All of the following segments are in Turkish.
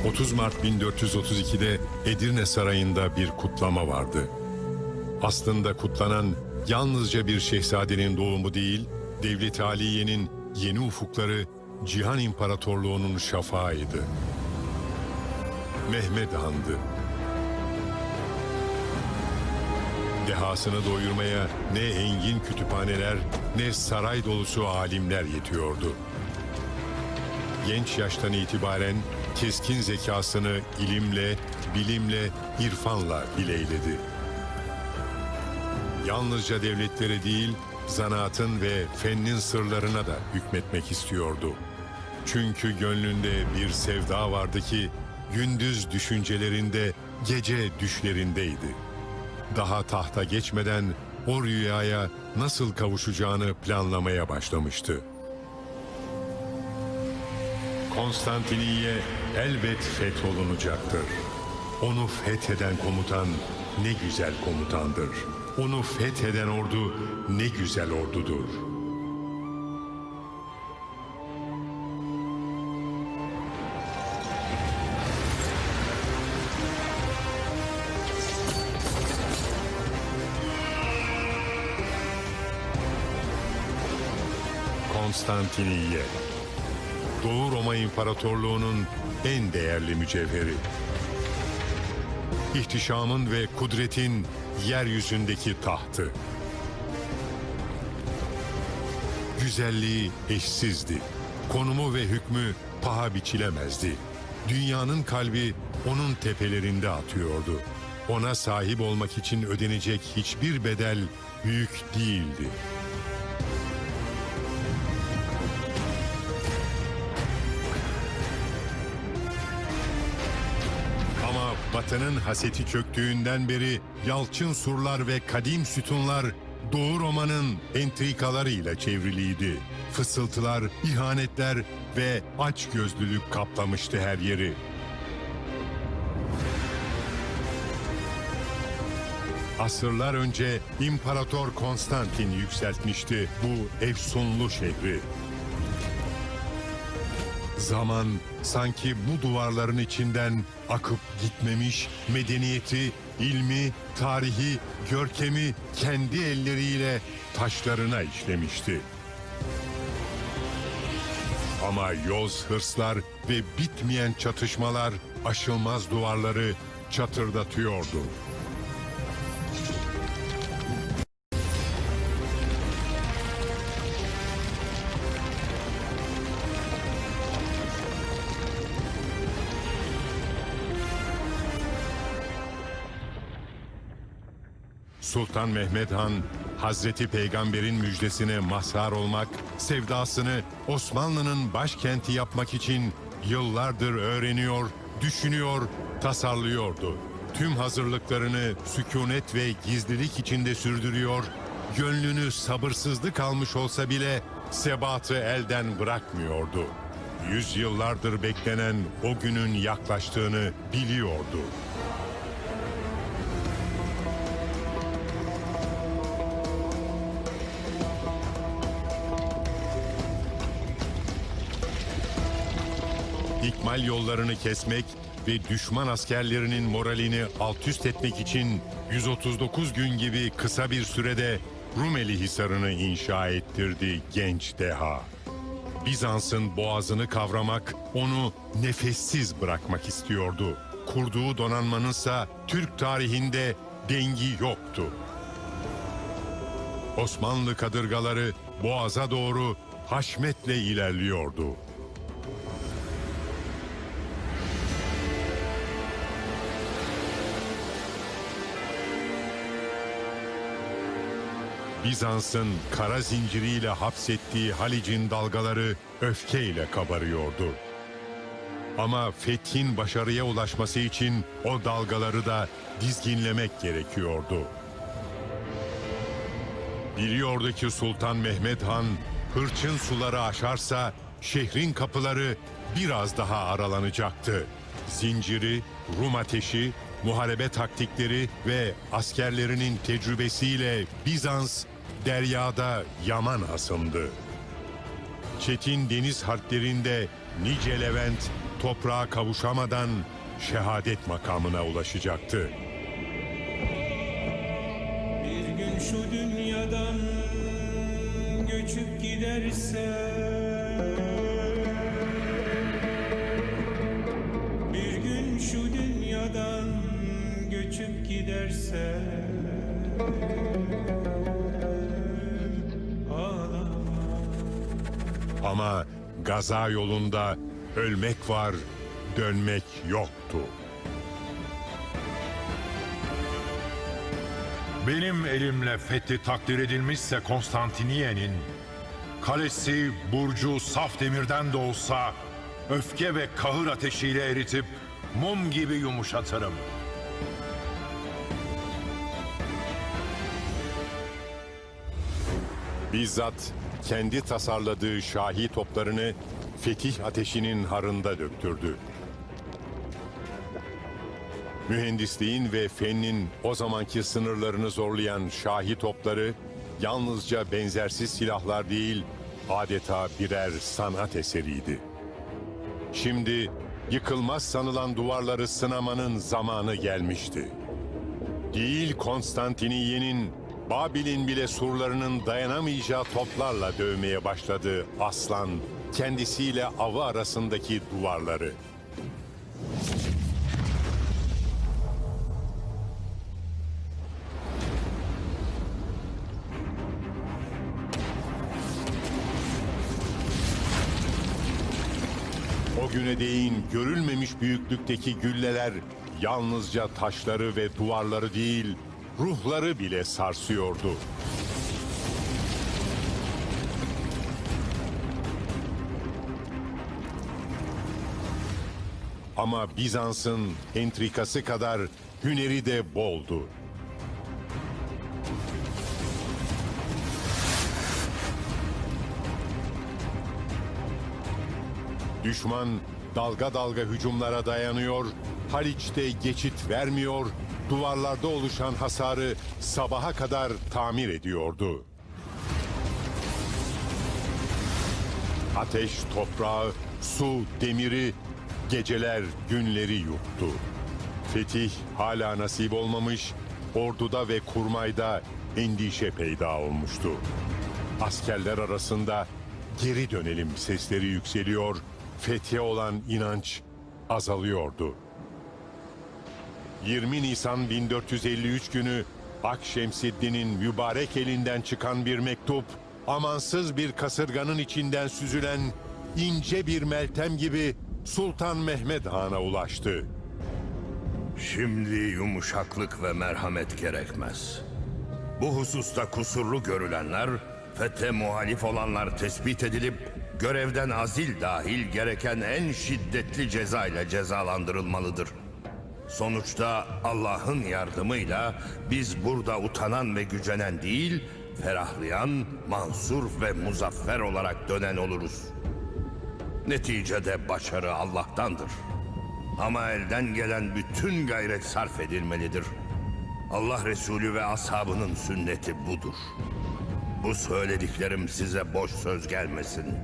30 Mart 1432'de Edirne Sarayı'nda bir kutlama vardı. Aslında kutlanan yalnızca bir şehzadenin doğumu değil, Devlet-i Aliye'nin yeni ufukları, Cihan İmparatorluğu'nun şafağıydı. Mehmed Han'dı. Dehasını doyurmaya ne engin kütüphaneler, ne saray dolusu alimler yetiyordu. Genç yaştan itibaren keskin zekasını ilimle, bilimle, irfanla bileyledi. Yalnızca devletlere değil, zanaatın ve fennin sırlarına da hükmetmek istiyordu. Çünkü gönlünde bir sevda vardı ki, gündüz düşüncelerinde, gece düşlerindeydi. Daha tahta geçmeden o rüyaya nasıl kavuşacağını planlamaya başlamıştı. Konstantiniye elbet fetholunacaktır. Onu fetheden komutan ne güzel komutandır. Onu fetheden ordu ne güzel ordudur. Konstantiniye, Doğu Roma İmparatorluğu'nun en değerli mücevheri. İhtişamın ve kudretin yeryüzündeki tahtı. Güzelliği eşsizdi. Konumu ve hükmü paha biçilemezdi. Dünyanın kalbi onun tepelerinde atıyordu. Ona sahip olmak için ödenecek hiçbir bedel büyük değildi. Batı'nın haseti çöktüğünden beri yalçın surlar ve kadim sütunlar Doğu Roma'nın entrikalarıyla çevriliydi. Fısıltılar, ihanetler ve açgözlülük kaplamıştı her yeri. Asırlar önce İmparator Konstantin yükseltmişti bu efsunlu şehri. Zaman sanki bu duvarların içinden akıp gitmemiş, medeniyeti, ilmi, tarihi, görkemi kendi elleriyle taşlarına işlemişti. Ama yoz hırslar ve bitmeyen çatışmalar aşılmaz duvarları çatırdatıyordu. Sultan Mehmed Han, Hazreti Peygamber'in müjdesine mazhar olmak, sevdasını Osmanlı'nın başkenti yapmak için yıllardır öğreniyor, düşünüyor, tasarlıyordu. Tüm hazırlıklarını sükunet ve gizlilik içinde sürdürüyor, gönlünü sabırsızlık almış olsa bile sebatı elden bırakmıyordu. Yüzyıllardır beklenen o günün yaklaştığını biliyordu. İkmal yollarını kesmek ve düşman askerlerinin moralini alt üst etmek için 139 gün gibi kısa bir sürede Rumeli Hisarı'nı inşa ettirdi genç deha. Bizans'ın boğazını kavramak, onu nefessiz bırakmak istiyordu. Kurduğu donanmanınsa Türk tarihinde dengi yoktu. Osmanlı kadırgaları boğaza doğru haşmetle ilerliyordu. Bizans'ın kara zinciriyle hapsettiği Halic'in dalgaları öfkeyle kabarıyordu. Ama fethin başarıya ulaşması için o dalgaları da dizginlemek gerekiyordu. Biliyordu ki Sultan Mehmed Han hırçın suları aşarsa şehrin kapıları biraz daha aralanacaktı. Zinciri, Rum ateşi, muharebe taktikleri ve askerlerinin tecrübesiyle Bizans deryada yaman hasımdı. Çetin deniz harplerinde nice Levent, toprağa kavuşamadan şehadet makamına ulaşacaktı. Bir gün şu dünyadan göçüp giderse, bir gün şu dünyadan göçüp giderse, ağlama. Ama gaza yolunda ölmek var, dönmek yoktu. Benim elimle fethi takdir edilmişse Konstantiniye'nin, kalesi burcu saf demirden de olsa öfke ve kahır ateşiyle eritip mum gibi yumuşatırım. Bizzat kendi tasarladığı şahi toplarını fetih ateşinin harında döktürdü. Mühendisliğin ve fennin o zamanki sınırlarını zorlayan şahi topları yalnızca benzersiz silahlar değil, adeta birer sanat eseriydi. Şimdi yıkılmaz sanılan duvarları sınamanın zamanı gelmişti. Değil Konstantiniye'nin, Babil'in bile surlarının dayanamayacağı toplarla dövmeye başladığı aslan, kendisiyle avı arasındaki duvarları. O güne değin görülmemiş büyüklükteki gülleler yalnızca taşları ve duvarları değil, ruhları bile sarsıyordu. Ama Bizans'ın entrikası kadar hüneri de boldu. Düşman dalga dalga hücumlara dayanıyor, Haliç'te geçit vermiyor, duvarlarda oluşan hasarı sabaha kadar tamir ediyordu. Ateş toprağı, su demiri, geceler günleri yuttu. Fetih hala nasip olmamış, orduda ve kurmayda endişe peyda olmuştu. Askerler arasında geri dönelim sesleri yükseliyor, fethe olan inanç azalıyordu. 20 Nisan 1453 günü Akşemseddin'in mübarek elinden çıkan bir mektup, amansız bir kasırganın içinden süzülen ince bir meltem gibi Sultan Mehmed Han'a ulaştı. Şimdi yumuşaklık ve merhamet gerekmez. Bu hususta kusurlu görülenler, fethe muhalif olanlar tespit edilip görevden azil dahil gereken en şiddetli ceza ile cezalandırılmalıdır. Sonuçta Allah'ın yardımıyla biz burada utanan ve gücenen değil, ferahlayan, mansur ve muzaffer olarak dönen oluruz. Neticede başarı Allah'tandır. Ama elden gelen bütün gayret sarf edilmelidir. Allah Resulü ve ashabının sünneti budur. Bu söylediklerim size boş söz gelmesin.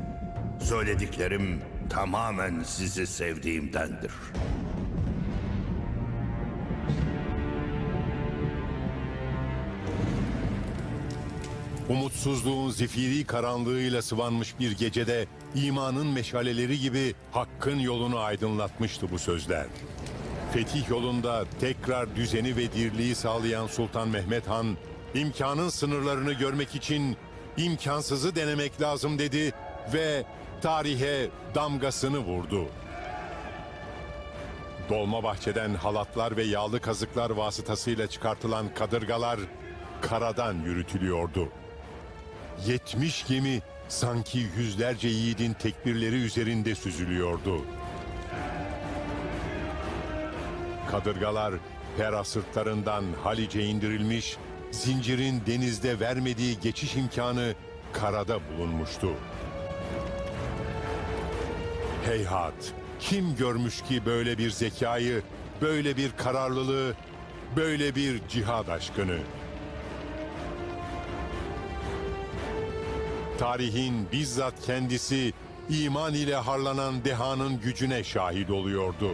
Söylediklerim tamamen sizi sevdiğimdendir. Umutsuzluğun zifiri karanlığıyla sıvanmış bir gecede imanın meşaleleri gibi hakkın yolunu aydınlatmıştı bu sözler. Fetih yolunda tekrar düzeni ve dirliği sağlayan Sultan Mehmed Han, imkanın sınırlarını görmek için imkansızı denemek lazım dedi ve tarihe damgasını vurdu. Dolmabahçe'den halatlar ve yağlı kazıklar vasıtasıyla çıkartılan kadırgalar karadan yürütülüyordu. 70 gemi sanki yüzlerce yiğidin tekbirleri üzerinde süzülüyordu. Kadırgalar Pera sırtlarından Halice indirilmiş, zincirin denizde vermediği geçiş imkanı karada bulunmuştu. Heyhat, kim görmüş ki böyle bir zekayı, böyle bir kararlılığı, böyle bir cihad aşkını? Tarihin bizzat kendisi iman ile harlanan dehanın gücüne şahit oluyordu.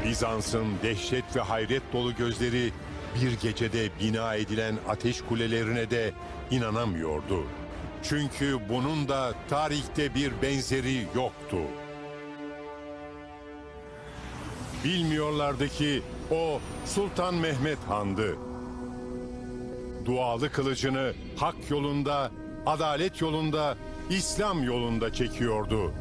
Bizans'ın dehşet ve hayret dolu gözleri bir gecede bina edilen ateş kulelerine de inanamıyordu. Çünkü bunun da tarihte bir benzeri yoktu. Bilmiyorlardı ki o Sultan Mehmet Han'dı. Dualı kılıcını hak yolunda, adalet yolunda, İslam yolunda çekiyordu.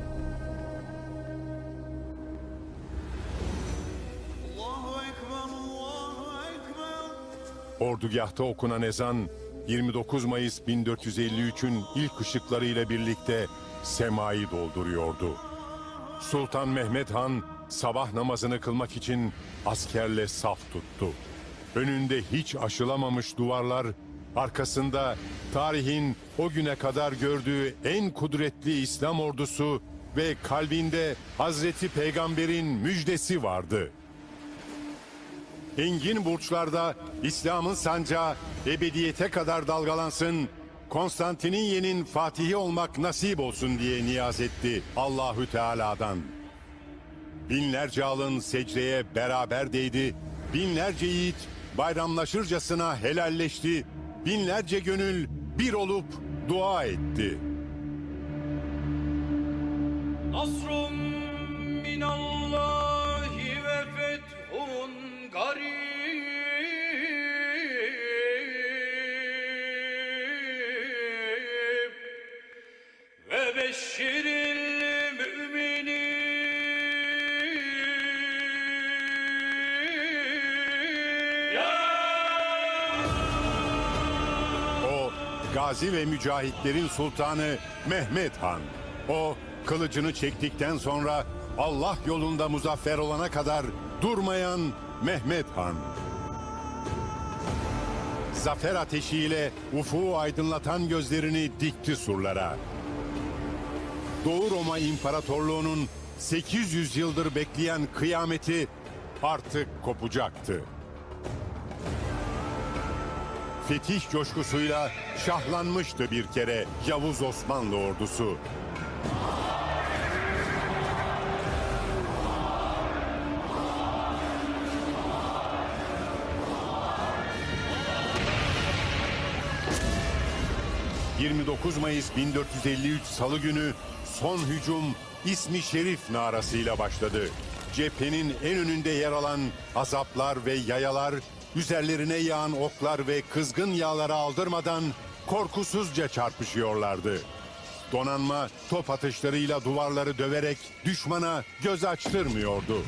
Ordugahta okunan ezan 29 Mayıs 1453'ün ilk ışıklarıyla birlikte semayı dolduruyordu. Sultan Mehmet Han sabah namazını kılmak için askerle saf tuttu. Önünde hiç aşılamamış duvarlar, arkasında tarihin o güne kadar gördüğü en kudretli İslam ordusu ve kalbinde Hazreti Peygamber'in müjdesi vardı. Engin burçlarda İslam'ın sancağı ebediyete kadar dalgalansın, Konstantiniyye'nin fatihi olmak nasip olsun diye niyaz etti Allahü Teala'dan. Binlerce alın secdeye beraber değdi, binlerce yiğit bayramlaşırcasına helalleşti, binlerce gönül bir olup dua etti. Nasrun minallahi ve fethun garib ve beşşiril müminin. O gazi ve mücahitlerin sultanı Mehmet Han. O kılıcını çektikten sonra Allah yolunda muzaffer olana kadar durmayan Mehmet Han. Zafer ateşiyle ufuğu aydınlatan gözlerini dikti surlara. Doğu Roma İmparatorluğu'nun 800 yıldır bekleyen kıyameti artık kopacaktı. Fetih coşkusuyla şahlanmıştı bir kere Yavuz Osmanlı ordusu. ...29 Mayıs 1453 Salı günü son hücum İsmi Şerif narasıyla başladı. Cephenin en önünde yer alan azaplar ve yayalar, üzerlerine yağan oklar ve kızgın yağları aldırmadan korkusuzca çarpışıyorlardı. Donanma top atışlarıyla duvarları döverek düşmana göz açtırmıyordu.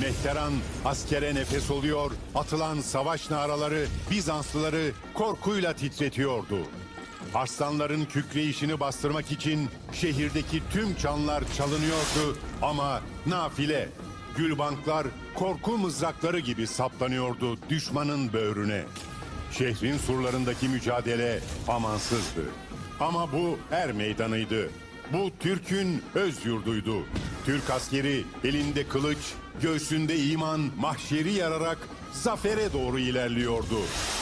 Mehteran askere nefes oluyor, atılan savaş naraları Bizanslıları korkuyla titretiyordu. Arslanların kükreyişini bastırmak için şehirdeki tüm çanlar çalınıyordu ama nafile. Gülbanklar korku mızrakları gibi saplanıyordu düşmanın böğrüne. Şehrin surlarındaki mücadele amansızdı. Ama bu er meydanıydı. Bu Türk'ün öz yurduydu. Türk askeri elinde kılıç, göğsünde iman, mahşeri yararak zafere doğru ilerliyordu.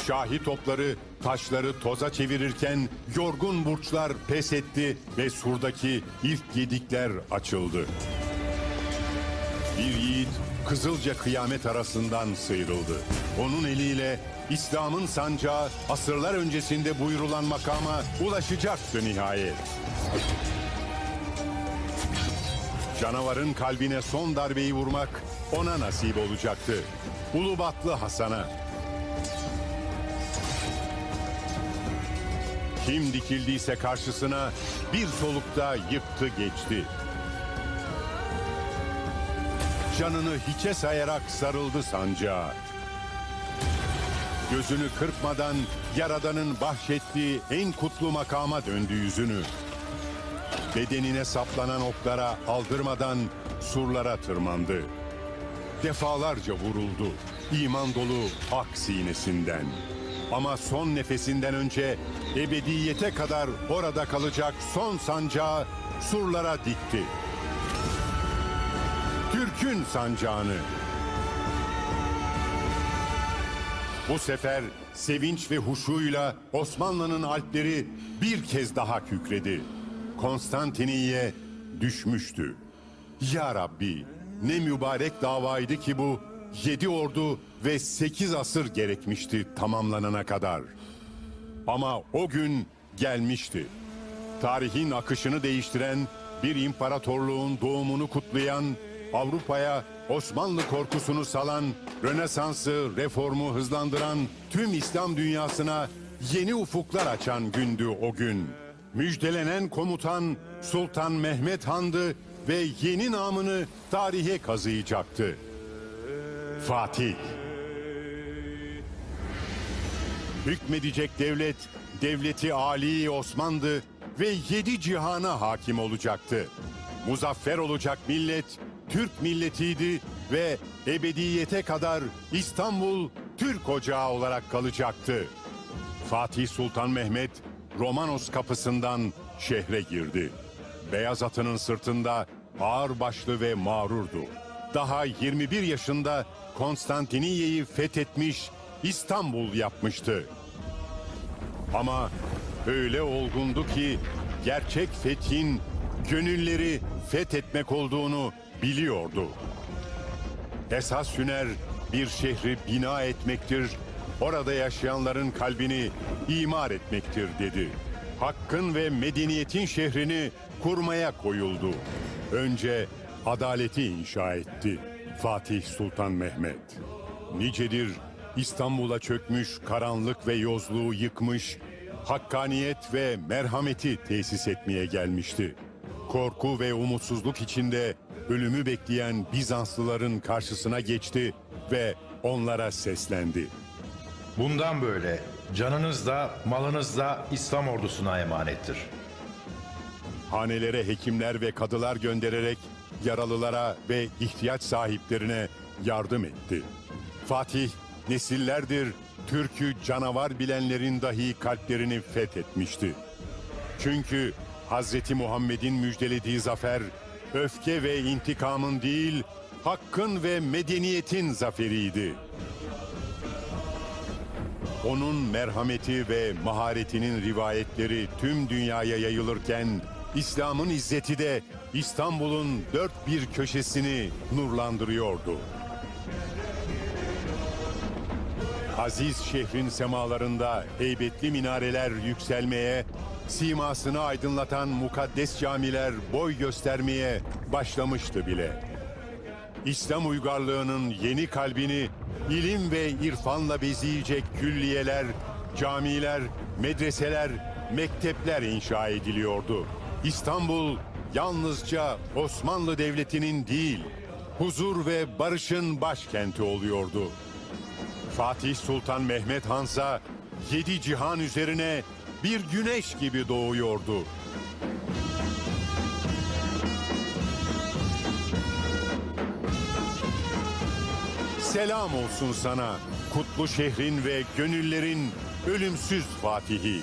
Şahi topları taşları toza çevirirken yorgun burçlar pes etti ve surdaki ilk gedikler açıldı. Bir yiğit kızılca kıyamet arasından sıyrıldı. Onun eliyle İslam'ın sancağı asırlar öncesinde buyurulan makama ulaşacaktı nihayet. Canavarın kalbine son darbeyi vurmak ona nasip olacaktı. Ulubatlı Hasan'a. Kim dikildiyse karşısına bir solukta yıktı geçti. Canını hiçe sayarak sarıldı sancağa. Gözünü kırpmadan Yaradan'ın bahşettiği en kutlu makama döndü yüzünü. Bedenine saplanan oklara aldırmadan surlara tırmandı. Defalarca vuruldu, iman dolu ak sinesinden. Ama son nefesinden önce ebediyete kadar orada kalacak son sancağı surlara dikti. Türk'ün sancağını. Bu sefer sevinç ve huşuyla Osmanlı'nın alpleri bir kez daha kükredi. Konstantiniye düşmüştü. Ya Rabbi, ne mübarek davaydı ki bu, 7 ordu ve 8 asır gerekmişti tamamlanana kadar. Ama o gün gelmişti. Tarihin akışını değiştiren, bir imparatorluğun doğumunu kutlayan, Avrupa'ya Osmanlı korkusunu salan, Rönesans'ı, reformu hızlandıran, tüm İslam dünyasına yeni ufuklar açan gündü o gün. Müjdelenen komutan Sultan Mehmet Han'dı ve yeni namını tarihe kazıyacaktı. Fatih. Hükmedecek devlet, devleti âli Osman'dı ve 7 cihana hakim olacaktı. Muzaffer olacak millet, Türk milletiydi ve ebediyete kadar İstanbul Türk ocağı olarak kalacaktı. Fatih Sultan Mehmet, Romanos kapısından şehre girdi. Beyaz atının sırtında ağırbaşlı ve mağrurdu. Daha 21 yaşında Konstantiniye'yi fethetmiş, İstanbul yapmıştı. Ama öyle olgundu ki gerçek fethin gönülleri fethetmek olduğunu biliyordu. Esas hüner bir şehri bina etmektir, orada yaşayanların kalbini imar etmektir dedi. Hakkın ve medeniyetin şehrini kurmaya koyuldu. Önce adaleti inşa etti Fatih Sultan Mehmet. Nicedir İstanbul'a çökmüş karanlık ve yozluğu yıkmış, hakkaniyet ve merhameti tesis etmeye gelmişti. Korku ve umutsuzluk içinde ölümü bekleyen Bizanslıların karşısına geçti ve onlara seslendi. Bundan böyle canınız da malınız da İslam ordusuna emanettir. Hanelere hekimler ve kadılar göndererek yaralılara ve ihtiyaç sahiplerine yardım etti. Fatih nesillerdir Türk'ü canavar bilenlerin dahi kalplerini fethetmişti. Çünkü Hazreti Muhammed'in müjdelediği zafer öfke ve intikamın değil, hakkın ve medeniyetin zaferiydi. Onun merhameti ve maharetinin rivayetleri tüm dünyaya yayılırken, İslam'ın izzeti de İstanbul'un dört bir köşesini nurlandırıyordu. Aziz şehrin semalarında heybetli minareler yükselmeye, simasını aydınlatan mukaddes camiler boy göstermeye başlamıştı bile. İslam uygarlığının yeni kalbini ilim ve irfanla bezeyecek külliyeler, camiler, medreseler, mektepler inşa ediliyordu. İstanbul yalnızca Osmanlı Devleti'nin değil, huzur ve barışın başkenti oluyordu. Fatih Sultan Mehmet Hansa 7 cihan üzerine bir güneş gibi doğuyordu. Selam olsun sana, kutlu şehrin ve gönüllerin ölümsüz Fatihi.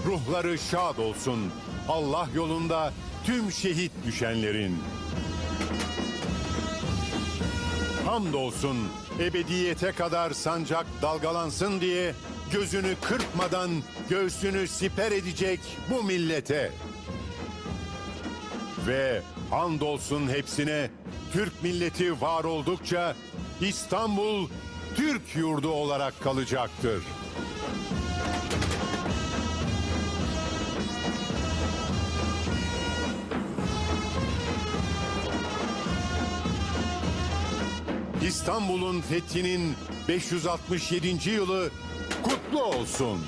Ruhları şad olsun, Allah yolunda tüm şehit düşenlerin. Hamdolsun, ebediyete kadar sancak dalgalansın diye gözünü kırpmadan göğsünü siper edecek bu millete. Ve andolsun hepsine, Türk milleti var oldukça İstanbul Türk yurdu olarak kalacaktır. İstanbul'un fethinin 567. yılı kutlu olsun.